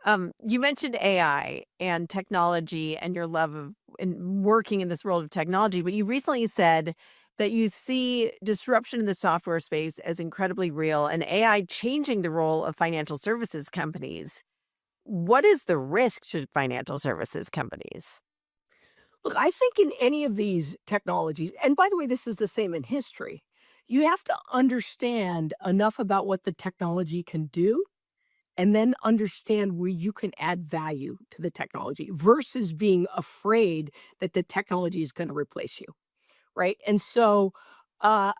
You mentioned AI and technology and your love of and working in this world of technology, but you recently said that you see disruption in the software space as incredibly real and AI changing the role of financial services companies. What is the risk to financial services companies? Look, I think in any of these technologies, and by the way, this is the same in history, you have to understand enough about what the technology can do and then understand where you can add value to the technology versus being afraid that the technology is going to replace you. Right. And so, I,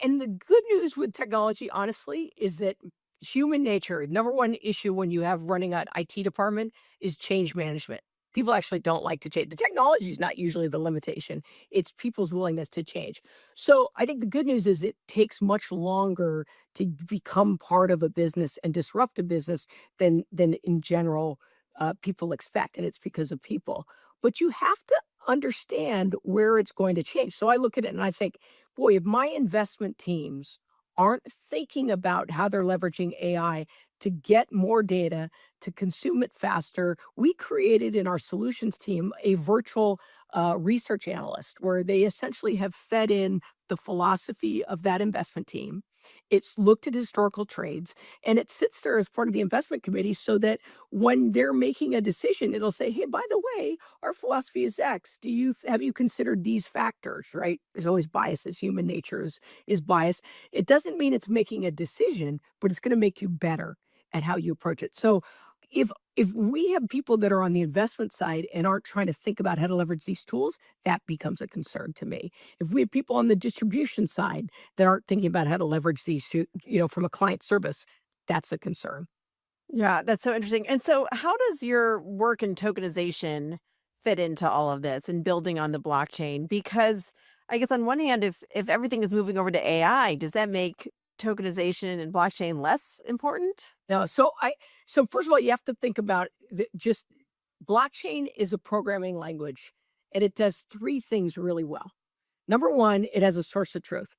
and the good news with technology, honestly, is that human nature, number one issue when you have running an IT department is change management. People actually don't like to change. The technology is not usually the limitation. It's people's willingness to change. So I think the good news is it takes much longer to become part of a business and disrupt a business than in general people expect, and it's because of people. But you have to understand where it's going to change. So I look at it and I think, boy, if my investment teams aren't thinking about how they're leveraging AI to get more data, to consume it faster, we created in our solutions team a virtual research analyst where they essentially have fed in the philosophy of that investment team. It's looked at historical trades and it sits there as part of the investment committee so that when they're making a decision, it'll say, hey, by the way, our philosophy is X. Have you considered these factors, right? There's always biases. Human nature is biased. It doesn't mean it's making a decision, but it's going to make you better at how you approach it. So if we have people that are on the investment side and aren't trying to think about how to leverage these tools, that becomes a concern to me. If we have people on the distribution side that aren't thinking about how to leverage these from a client service, that's a concern. Yeah, that's so interesting. And so, how does your work in tokenization fit into all of this and building on the blockchain? Because I guess on one hand, if everything is moving over to AI, does that make tokenization and blockchain less important? No, so first of all, you have to think about just blockchain is a programming language, and it does 3 things really well. Number 1, it has a source of truth.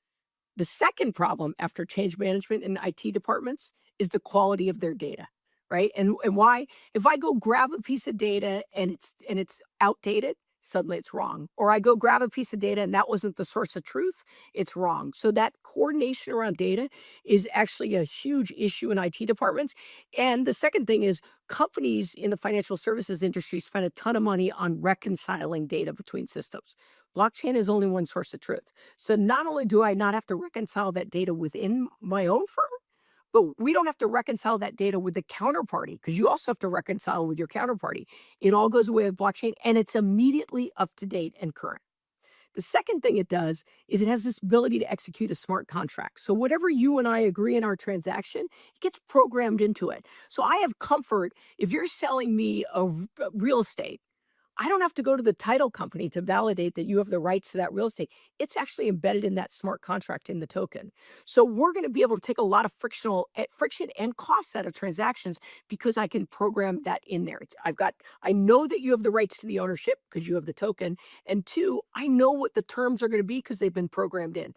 The second problem after change management in IT departments is the quality of their data, right? And why if I go grab a piece of data and it's outdated, suddenly it's wrong. Or I go grab a piece of data and that wasn't the source of truth, it's wrong. So that coordination around data is actually a huge issue in IT departments. And the second thing is companies in the financial services industry spend a ton of money on reconciling data between systems. Blockchain is only one source of truth. So not only do I not have to reconcile that data within my own firm, but we don't have to reconcile that data with the counterparty because you also have to reconcile with your counterparty. It all goes away with blockchain and it's immediately up to date and current. The second thing it does is it has this ability to execute a smart contract. So whatever you and I agree in our transaction, it gets programmed into it. So I have comfort if you're selling me real estate. I don't have to go to the title company to validate that you have the rights to that real estate. It's actually embedded in that smart contract in the token. So we're going to be able to take a lot of friction and costs out of transactions because I can program that in there. I know that you have the rights to the ownership because you have the token. And two, I know what the terms are going to be because they've been programmed in.